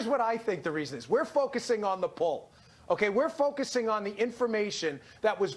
what I think the reason is. We're focusing on the pull. Okay, we're focusing on the information that was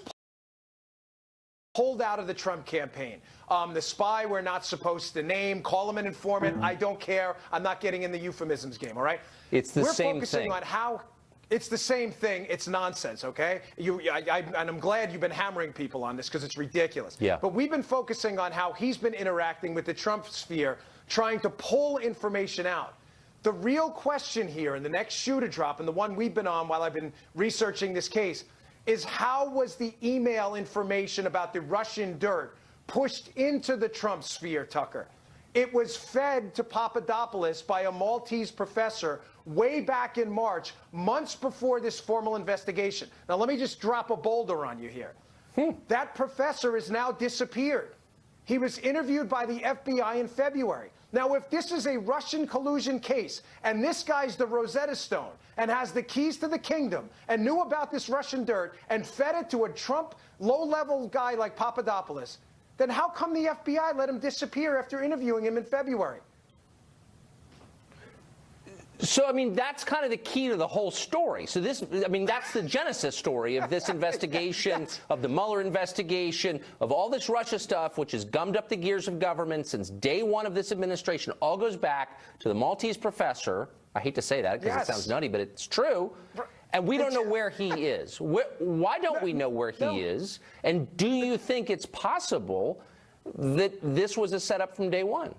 pulled out of the Trump campaign. The spy we're not supposed to name, call him an informant, I don't care. I'm not getting in the euphemisms game, all right? It's the same thing. We're focusing on how it's the same thing. It's nonsense, okay? And I'm glad you've been hammering people on this because it's ridiculous. Yeah. But we've been focusing on how he's been interacting with the Trump sphere, trying to pull information out. The real question here, and the next shoe to drop, and the one we've been on while I've been researching this case, is how was the email information about the Russian dirt pushed into the Trump sphere, Tucker? It was fed to Papadopoulos by a Maltese professor way back in March, months before this formal investigation. Now, let me just drop a boulder on you here. That professor has now disappeared. He was interviewed by the FBI in February. Now, if this is a Russian collusion case, and this guy's the Rosetta Stone and has the keys to the kingdom and knew about this Russian dirt and fed it to a Trump low-level guy like Papadopoulos, then how come the FBI let him disappear after interviewing him in February? So, I mean, that's kind of the key to the whole story. So this, I mean, that's the genesis story of this investigation, Yes. of the Mueller investigation, of all this Russia stuff, which has gummed up the gears of government since day one of this administration. All goes back to the Maltese professor. I hate to say that because Yes. it sounds nutty, but it's true. And we don't know where he is. Why don't we know where he is? And do you think it's possible that this was a setup from day one?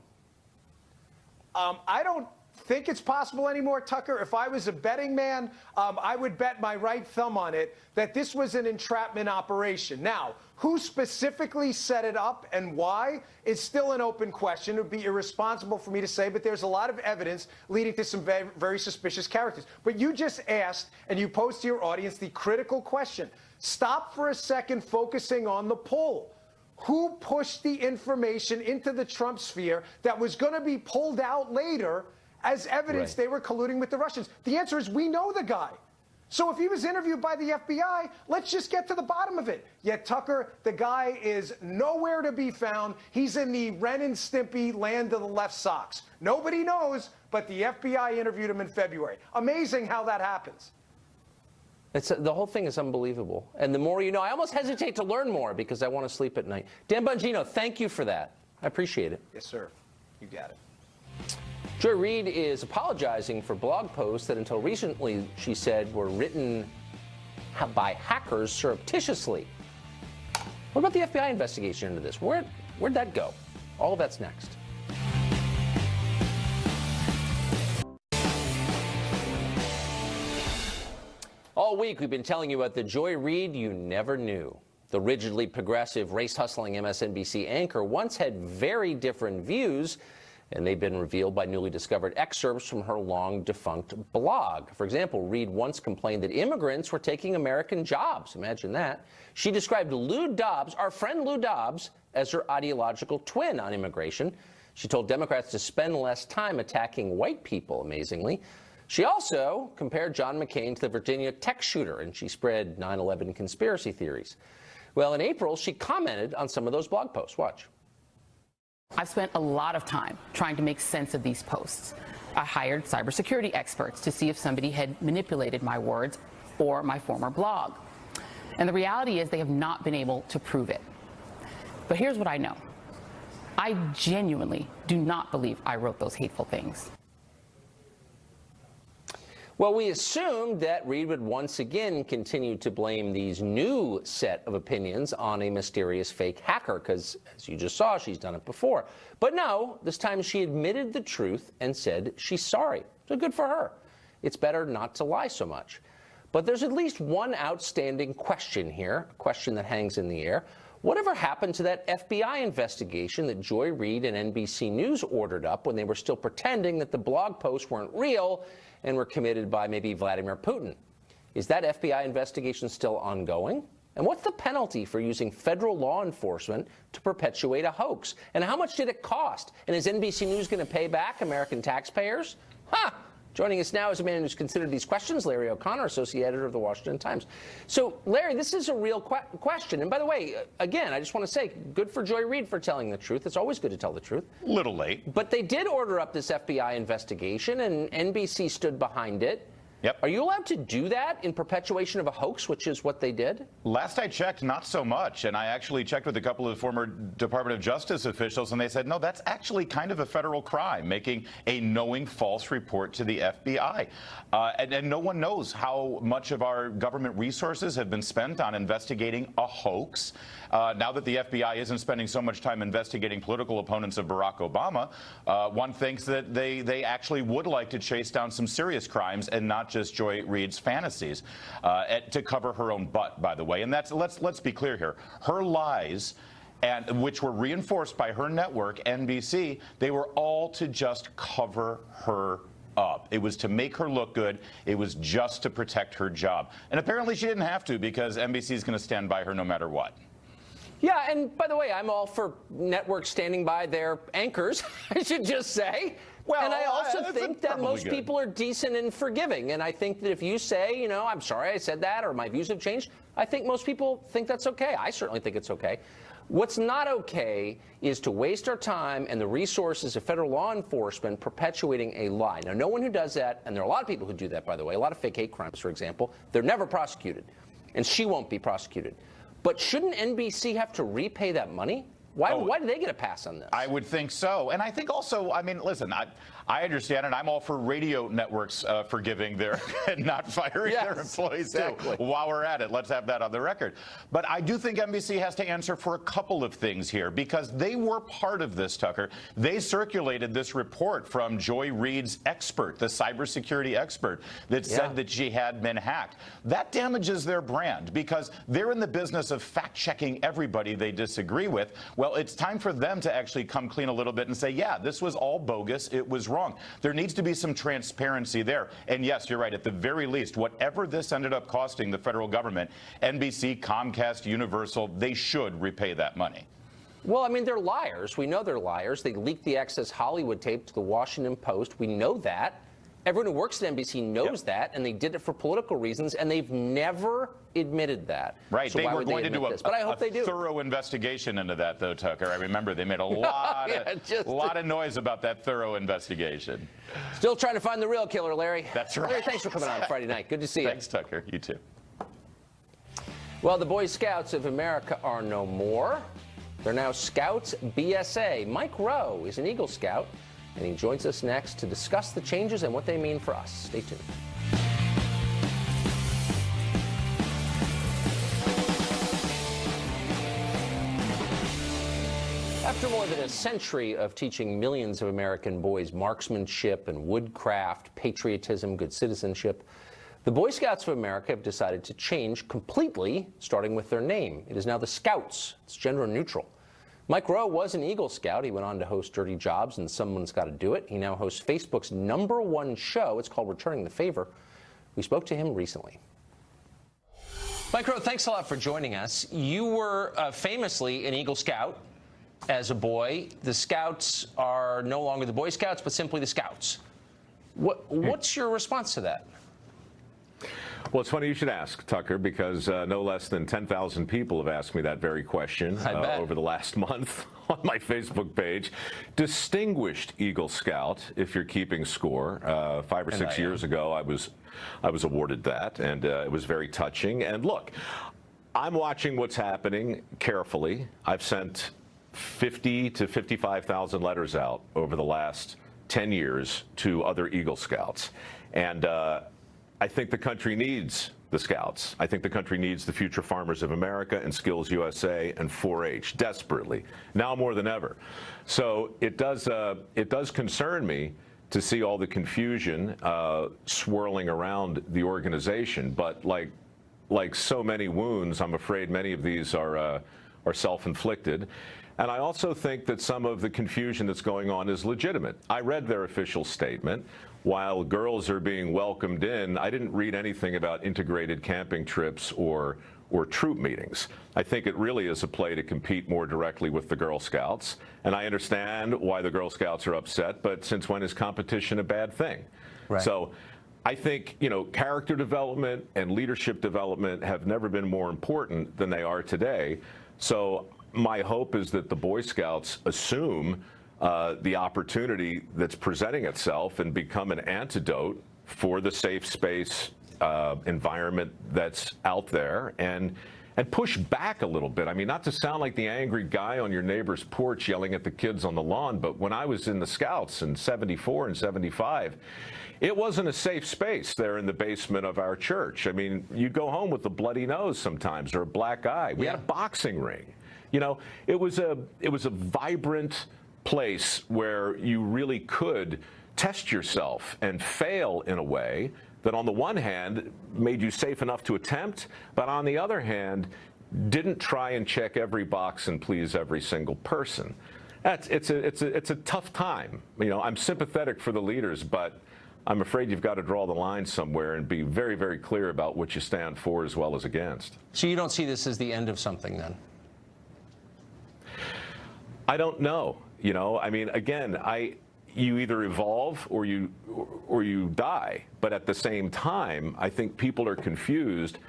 I don't think it's possible anymore, Tucker. If I was a betting man, I would bet my right thumb on it that this was an entrapment operation. Now, who specifically set it up and why is still an open question. It would be irresponsible for me to say, but there's a lot of evidence leading to some very, very suspicious characters. But you just asked, and you posed to your audience the critical question. Stop for a second focusing on the poll. Who pushed the information into the Trump sphere that was going to be pulled out later as evidence they were colluding with the Russians? The answer is we know the guy. So if he was interviewed by the FBI, let's just get to the bottom of it. Yet, Tucker, the guy is nowhere to be found. He's in the Ren and Stimpy land of the left socks. Nobody knows, but the FBI interviewed him in February. Amazing how that happens. The whole thing is unbelievable. And the more you know, I almost hesitate to learn more because I want to sleep at night. Dan Bongino, thank you for that. I appreciate it. Yes, sir. You got it. Joy Reid is apologizing for blog posts that until recently, she said, were written by hackers surreptitiously. What about the FBI investigation into this? Where'd that go? All of that's next. All week, we've been telling you about the Joy Reid you never knew. The rigidly progressive, race-hustling MSNBC anchor once had very different views, and they've been revealed by newly discovered excerpts from her long-defunct blog. For example, Reid once complained that immigrants were taking American jobs. Imagine that. She described Lou Dobbs, our friend Lou Dobbs, as her ideological twin on immigration. She told Democrats to spend less time attacking white people, amazingly. She also compared John McCain to the Virginia tech shooter, and she spread 9/11 conspiracy theories. Well, in April, she commented on some of those blog posts. Watch. I've spent a lot of time trying to make sense of these posts. I hired cybersecurity experts to see if somebody had manipulated my words or my former blog. And the reality is they have not been able to prove it. But here's what I know. I genuinely do not believe I wrote those hateful things. Well, we assumed that Reid would once again continue to blame these new set of opinions on a mysterious fake hacker, because, as you just saw, she's done it before. But no, this time she admitted the truth and said she's sorry. So good for her. It's better not to lie so much. But there's at least one outstanding question here, a question that hangs in the air. Whatever happened to that FBI investigation that Joy Reid and NBC News ordered up when they were still pretending that the blog posts weren't real and were committed by maybe Vladimir Putin? Is that FBI investigation still ongoing? And what's the penalty for using federal law enforcement to perpetuate a hoax? And how much did it cost? And is NBC News going to pay back American taxpayers? Joining us now is a man who's considered these questions, Larry O'Connor, associate editor of the Washington Times. So, Larry, this is a real question. And by the way, again, I just want to say, good for Joy Reid for telling the truth. It's always good to tell the truth. Little late. But they did order up this FBI investigation, and NBC stood behind it. Yep. Are you allowed to do that in perpetuation of a hoax, which is what they did? Last I checked, not so much. And I actually checked with a couple of former Department of Justice officials, and they said, no, that's actually kind of a federal crime, making a knowing false report to the FBI. And no one knows how much of our government resources have been spent on investigating a hoax. Now that the FBI isn't spending so much time investigating political opponents of Barack Obama, one thinks that they actually would like to chase down some serious crimes and not just Joy Reid's fantasies, to cover her own butt, by the way. And that's let's be clear here. Her lies, and which were reinforced by her network, NBC, they were all to just cover her up. It was to make her look good. It was just to protect her job. And apparently she didn't have to, because NBC is going to stand by her no matter what. Yeah, and by the way, I'm all for networks standing by their anchors, I should just say. Well, and I also think that most good. people are decent and forgiving. And I think that if you say, you know, I'm sorry I said that, or my views have changed, I think most people think that's okay. I certainly think it's okay. What's not okay is to waste our time and the resources of federal law enforcement perpetuating a lie. Now, no one who does that, and there are a lot of people who do that, by the way, a lot of fake hate crimes, for example, they're never prosecuted. And she won't be prosecuted. But shouldn't NBC have to repay that money? Why do they get a pass on this? I would think so. And I think also, I mean, listen, I understand, and I'm all for radio networks forgiving their and not firing their employees exactly. too. While we're at it, let's have that on the record. But I do think NBC has to answer for a couple of things here, because they were part of this, Tucker. They circulated this report from Joy Reid's expert, the cybersecurity expert, that said that she had been hacked. That damages their brand, because they're in the business of fact-checking everybody they disagree with. Well, it's time for them to actually come clean a little bit and say, yeah, this was all bogus. It was wrong. There needs to be some transparency there. And yes, you're right. At the very least, whatever this ended up costing the federal government, NBC, Comcast, Universal, they should repay that money. Well, I mean, they're liars. We know they're liars. They leaked the Access Hollywood tape to the Washington Post. We know that. Everyone who works at NBC knows that, and they did it for political reasons, and they've never admitted that. Right. So they were going to do but I hope they do. thorough investigation into that, though, Tucker. I remember they made a lot, lot of noise about that thorough investigation. Still trying to find the real killer, Larry. That's right. Larry, thanks for coming on Friday night. Good to see you. Thanks, Tucker. You too. Well, the Boy Scouts of America are no more. They're now Scouts BSA. Mike Rowe is an Eagle Scout, and he joins us next to discuss the changes and what they mean for us. Stay tuned. After more than a century of teaching millions of American boys marksmanship and woodcraft, patriotism, good citizenship, the Boy Scouts of America have decided to change completely, starting with their name. It is now the Scouts. It's gender neutral. Mike Rowe was an Eagle Scout. He went on to host Dirty Jobs and Someone's Got to Do It. He now hosts Facebook's #1 show. It's called Returning the Favor. We spoke to him recently. Mike Rowe, thanks a lot for joining us. You were famously an Eagle Scout as a boy. The Scouts are no longer the Boy Scouts, but simply the Scouts. What's your response to that? Well, it's funny you should ask, Tucker, because no less than 10,000 people have asked me that very question over the last month on my Facebook page. Distinguished Eagle Scout, if you're keeping score. 5 or 6 years ago, I was awarded that, and it was very touching. And look, I'm watching what's happening carefully. I've sent 50 to 55,000 letters out over the last 10 years to other Eagle Scouts. And I think the country needs the Scouts. I think the country needs the Future Farmers of America and Skills USA and 4-H desperately, now more than ever. So it does concern me to see all the confusion swirling around the organization. But like so many wounds, I'm afraid many of these are self-inflicted. And I also think that some of the confusion that's going on is legitimate. I read their official statement. While girls are being welcomed in, I didn't read anything about integrated camping trips or troop meetings. I think it really is a play to compete more directly with the Girl Scouts. And I understand why the Girl Scouts are upset, but since when is competition a bad thing? Right. So I think, character development and leadership development have never been more important than they are today. So my hope is that the Boy Scouts assume the opportunity that's presenting itself and become an antidote for the safe space environment that's out there, and push back a little bit. I mean, not to sound like the angry guy on your neighbor's porch yelling at the kids on the lawn, but when I was in the Scouts in '74 and '75, it wasn't a safe space there in the basement of our church. I mean, you'd go home with a bloody nose sometimes or a black eye. We had a boxing ring. It was a vibrant place where you really could test yourself and fail in a way that on the one hand made you safe enough to attempt, but on the other hand didn't try and check every box and please every single person. It's a tough time. I'm sympathetic for the leaders, but I'm afraid you've got to draw the line somewhere and be very, very clear about what you stand for as well as against. So you don't see this as the end of something then? I don't know. I mean, again, you either evolve or you die. But at the same time, I think people are confused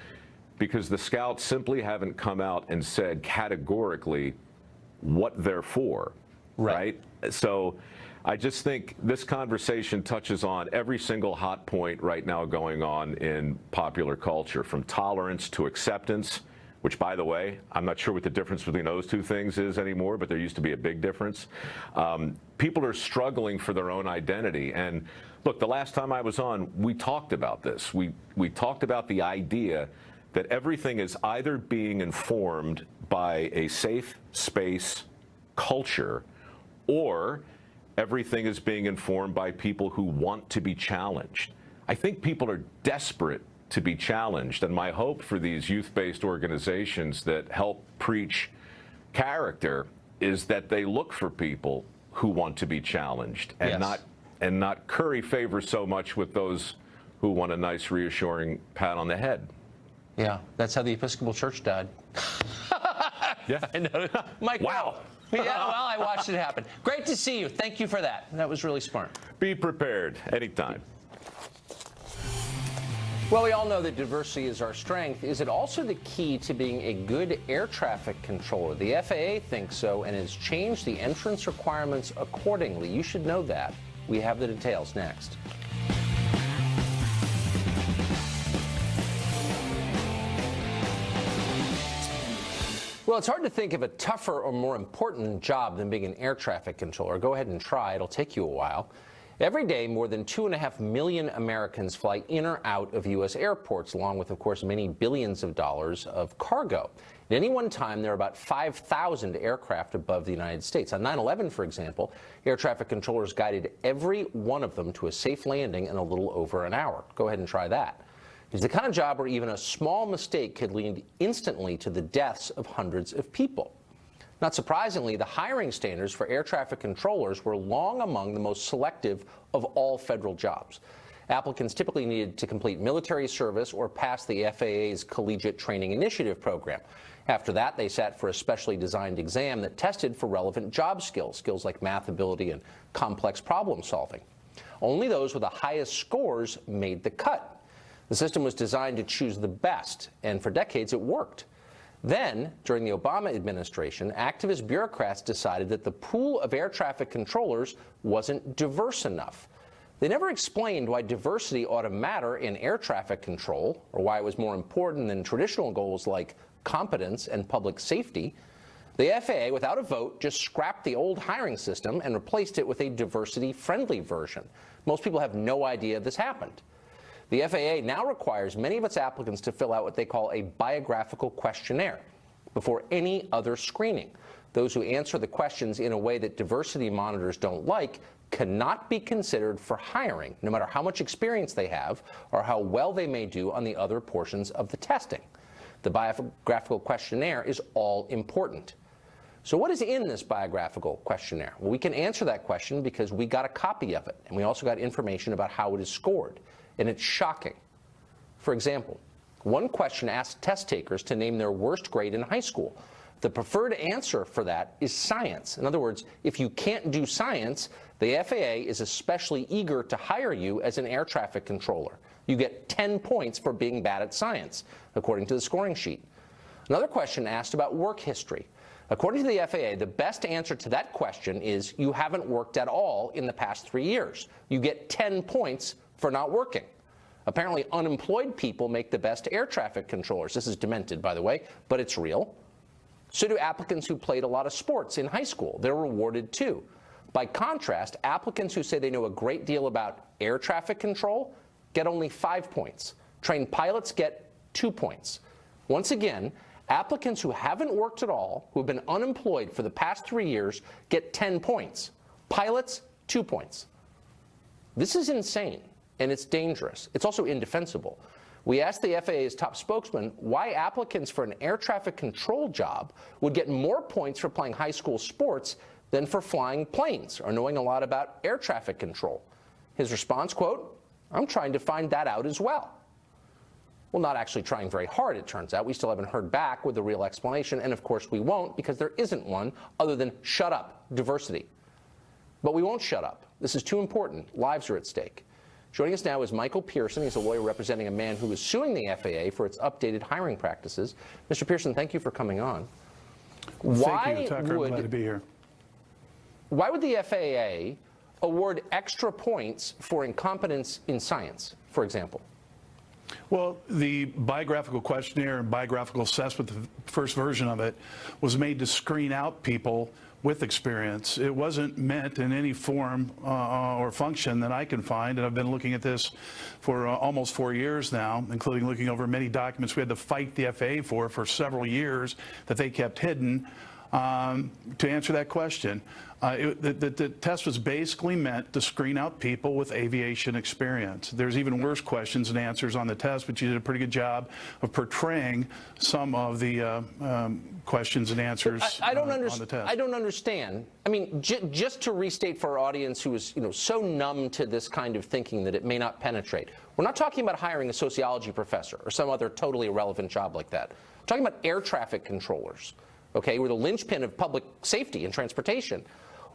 because the Scouts simply haven't come out and said categorically what they're for, right? So I just think this conversation touches on every single hot point right now going on in popular culture, from tolerance to acceptance, which, by the way, I'm not sure what the difference between those two things is anymore, but there used to be a big difference. People are struggling for their own identity. And look, the last time I was on, we talked about this. We talked about the idea that everything is either being informed by a safe space culture, or everything is being informed by people who want to be challenged. I think people are desperate to be challenged, and my hope for these youth-based organizations that help preach character is that they look for people who want to be challenged and not curry favor so much with those who want a nice reassuring pat on the head. Yeah, that's how the Episcopal Church died. Yeah. I know. Mike, wow. Yeah, well, I watched it happen. Great to see you. Thank you for that. That was really smart. Be prepared anytime. Well, we all know that diversity is our strength. Is it also the key to being a good air traffic controller? The FAA thinks so and has changed the entrance requirements accordingly. You should know that. We have the details next. Well, it's hard to think of a tougher or more important job than being an air traffic controller. Go ahead and try. It'll take you a while. Every day, more than 2.5 million Americans fly in or out of U.S. airports, along with, of course, many billions of dollars of cargo. At any one time, there are about 5,000 aircraft above the United States. On 9/11, for example, air traffic controllers guided every one of them to a safe landing in a little over an hour. Go ahead and try that. It's the kind of job where even a small mistake could lead instantly to the deaths of hundreds of people. Not surprisingly, the hiring standards for air traffic controllers were long among the most selective of all federal jobs. Applicants typically needed to complete military service or pass the FAA's Collegiate Training Initiative program. After that, they sat for a specially designed exam that tested for relevant job skills like math ability and complex problem solving. Only those with the highest scores made the cut. The system was designed to choose the best, and for decades it worked. Then, during the Obama administration, activist bureaucrats decided that the pool of air traffic controllers wasn't diverse enough. They never explained why diversity ought to matter in air traffic control, or why it was more important than traditional goals like competence and public safety. The FAA, without a vote, just scrapped the old hiring system and replaced it with a diversity-friendly version. Most people have no idea this happened. The FAA now requires many of its applicants to fill out what they call a biographical questionnaire before any other screening. Those who answer the questions in a way that diversity monitors don't like cannot be considered for hiring, no matter how much experience they have or how well they may do on the other portions of the testing. The biographical questionnaire is all important. So what is in this biographical questionnaire? Well, we can answer that question because we got a copy of it, and we also got information about how it is scored. And it's shocking. For example, one question asked test takers to name their worst grade in high school. The preferred answer for that is science. In other words, if you can't do science, the FAA is especially eager to hire you as an air traffic controller. You get 10 points for being bad at science, according to the scoring sheet. Another question asked about work history. According to the FAA, the best answer to that question is you haven't worked at all in the past 3 years. You get 10 points for not working. Apparently, unemployed people make the best air traffic controllers. This is demented, by the way, but it's real. So do applicants who played a lot of sports in high school. They're rewarded too. By contrast, applicants who say they know a great deal about air traffic control get only 5 points. Trained pilots get 2 points. Once again, applicants who haven't worked at all, who have been unemployed for the past 3 years, get 10 points. Pilots, 2 points. This is insane, and it's dangerous. It's also indefensible. We asked the FAA's top spokesman why applicants for an air traffic control job would get more points for playing high school sports than for flying planes or knowing a lot about air traffic control. His response, quote, "I'm trying to find that out as well." Well, not actually trying very hard, it turns out. We still haven't heard back with the real explanation, and of course we won't, because there isn't one other than shut up, diversity. But we won't shut up. This is too important. Lives are at stake. Joining us now is Michael Pearson. He's a lawyer representing a man who is suing the FAA for its updated hiring practices. Mr. Pearson, thank you for coming on. Thank you, Tucker. I'm glad to be here. Why would the FAA award extra points for incompetence in science, for example? Well, the biographical questionnaire and biographical assessment, the first version of it, was made to screen out people with experience. It wasn't meant in any form or function that I can find, and I've been looking at this for almost 4 years now, including looking over many documents we had to fight the FAA for several years that they kept hidden, to answer that question. The test was basically meant to screen out people with aviation experience. There's even worse questions and answers on the test, but you did a pretty good job of portraying some of the questions and answers on the test. I don't understand. I mean, just to restate for our audience who is so numb to this kind of thinking that it may not penetrate, we're not talking about hiring a sociology professor or some other totally irrelevant job like that. We're talking about air traffic controllers. Okay, we're the linchpin of public safety and transportation.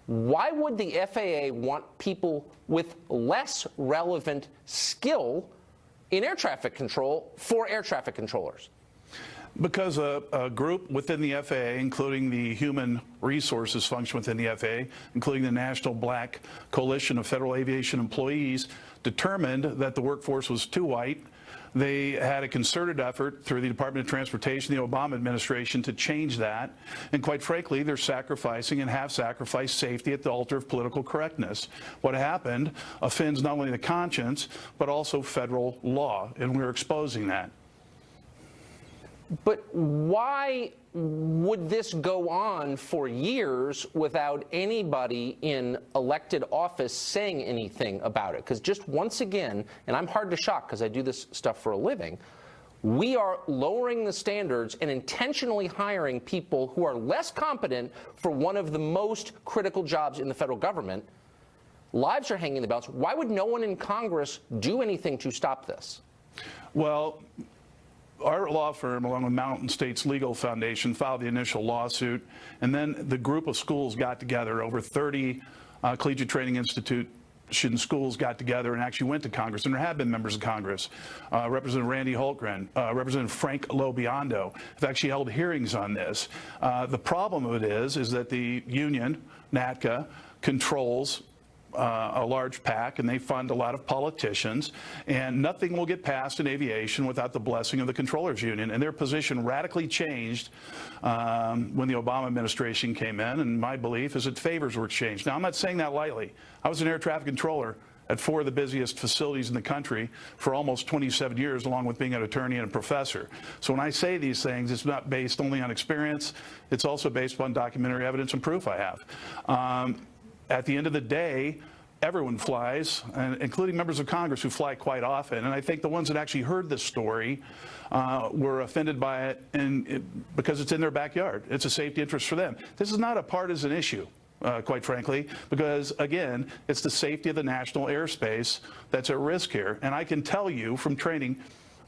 Why would the FAA want people with less relevant skill in air traffic control for air traffic controllers? Because a group within the FAA, including the human resources function within the FAA, including the National Black Coalition of Federal Aviation Employees, determined that the workforce was too white. They had a concerted effort through the Department of Transportation, the Obama administration, to change that. And quite frankly, they're sacrificing and have sacrificed safety at the altar of political correctness. What happened offends not only the conscience, but also federal law, and we're exposing that. But why would this go on for years without anybody in elected office saying anything about it? Because just once again, and I'm hard to shock because I do this stuff for a living, we are lowering the standards and intentionally hiring people who are less competent for one of the most critical jobs in the federal government. Lives are hanging in the balance. Why would no one in Congress do anything to stop this? Well, our law firm, along with Mountain States Legal Foundation, filed the initial lawsuit, and then the group of schools got together. Over 30 collegiate training institution schools got together and actually went to Congress, and there have been members of Congress. Representative Randy Holtgren, Representative Frank Lobiondo have actually held hearings on this. The problem of it is that the union, NATCA, controls a large PAC, and they fund a lot of politicians, and nothing will get passed in aviation without the blessing of the controllers union. And their position radically changed when the Obama administration came in, and my belief is that favors were exchanged. Now, I'm not saying that lightly. I was an air traffic controller at 4 of the busiest facilities in the country for almost 27 years, along with being an attorney and a professor. So when I say these things, it's not based only on experience. It's also based upon documentary evidence and proof I have. At the end of the day, everyone flies, including members of Congress who fly quite often. And I think the ones that actually heard this story were offended by it, because it's in their backyard. It's a safety interest for them. This is not a partisan issue, quite frankly, because, again, it's the safety of the national airspace that's at risk here. And I can tell you from training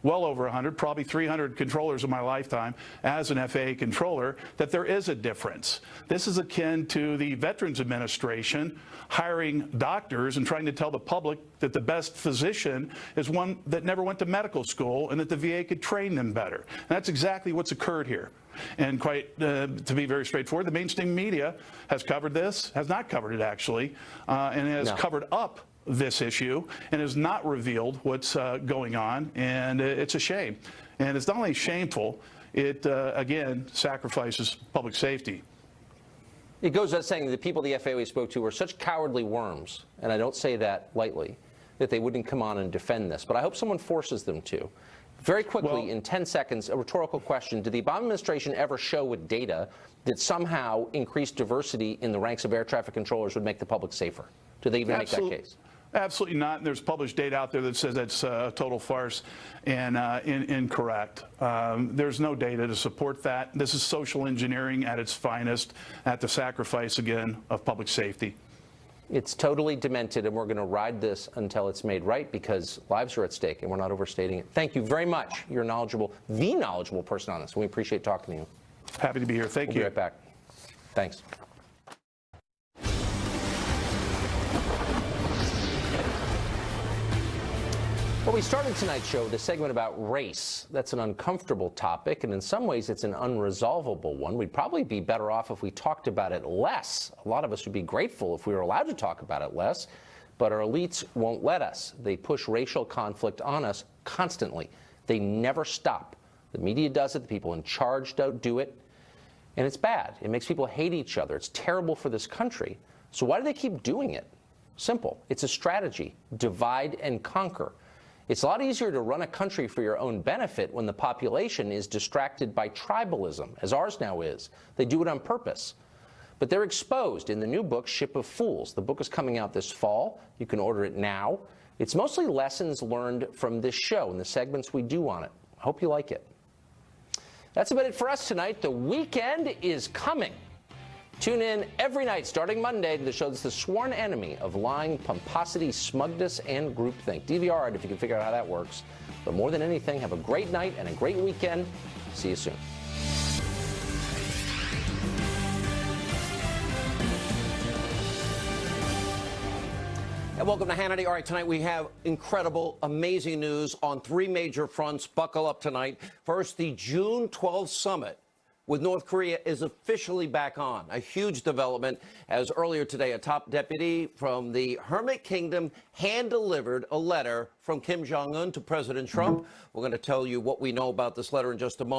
well over 100, probably 300 controllers in my lifetime as an FAA controller, that there is a difference. This is akin to the Veterans Administration hiring doctors and trying to tell the public that the best physician is one that never went to medical school and that the VA could train them better. And that's exactly what's occurred here. And quite, to be very straightforward, the mainstream media has covered this, has not covered it actually, and has covered up this issue and has not revealed what's going on, and it's a shame. And it's not only shameful, it again sacrifices public safety. It goes without saying that the people the FAA spoke to were such cowardly worms, and I don't say that lightly, that they wouldn't come on and defend this. But I hope someone forces them to. Very quickly, in 10 seconds, a rhetorical question. Did the Obama administration ever show with data that somehow increased diversity in the ranks of air traffic controllers would make the public safer? Do they even make that case? Absolutely not. And there's published data out there that says that's a total farce and incorrect. There's no data to support that. This is social engineering at its finest, at the sacrifice, again, of public safety. It's totally demented, and we're going to ride this until it's made right, because lives are at stake, and we're not overstating it. Thank you very much. You're knowledgeable, the knowledgeable person on this, and we appreciate talking to you. Happy to be here. Thank you. We'll be right back. Thanks. Well, we started tonight's show with a segment about race. That's an uncomfortable topic, and in some ways it's an unresolvable one. We'd probably be better off if we talked about it less. A lot of us would be grateful if we were allowed to talk about it less, but our elites won't let us. They push racial conflict on us constantly. They never stop. The media does it, the people in charge don't do it, and it's bad. It makes people hate each other. It's terrible for this country. So why do they keep doing it? Simple. It's a strategy. Divide and conquer. It's a lot easier to run a country for your own benefit when the population is distracted by tribalism, as ours now is. They do it on purpose. But they're exposed in the new book, Ship of Fools. The book is coming out this fall. You can order it now. It's mostly lessons learned from this show and the segments we do on it. I hope you like it. That's about it for us tonight. The weekend is coming. Tune in every night starting Monday to the show that's the sworn enemy of lying, pomposity, smugness, and groupthink. DVR it if you can figure out how that works. But more than anything, have a great night and a great weekend. See you soon. And welcome to Hannity. All right, tonight we have incredible, amazing news on three major fronts. Buckle up tonight. First, the June 12th summit with North Korea is officially back on. A huge development, as earlier today a top deputy from the Hermit Kingdom hand-delivered a letter from Kim Jong-un to President Trump. We're going to tell you what we know about this letter in just a moment.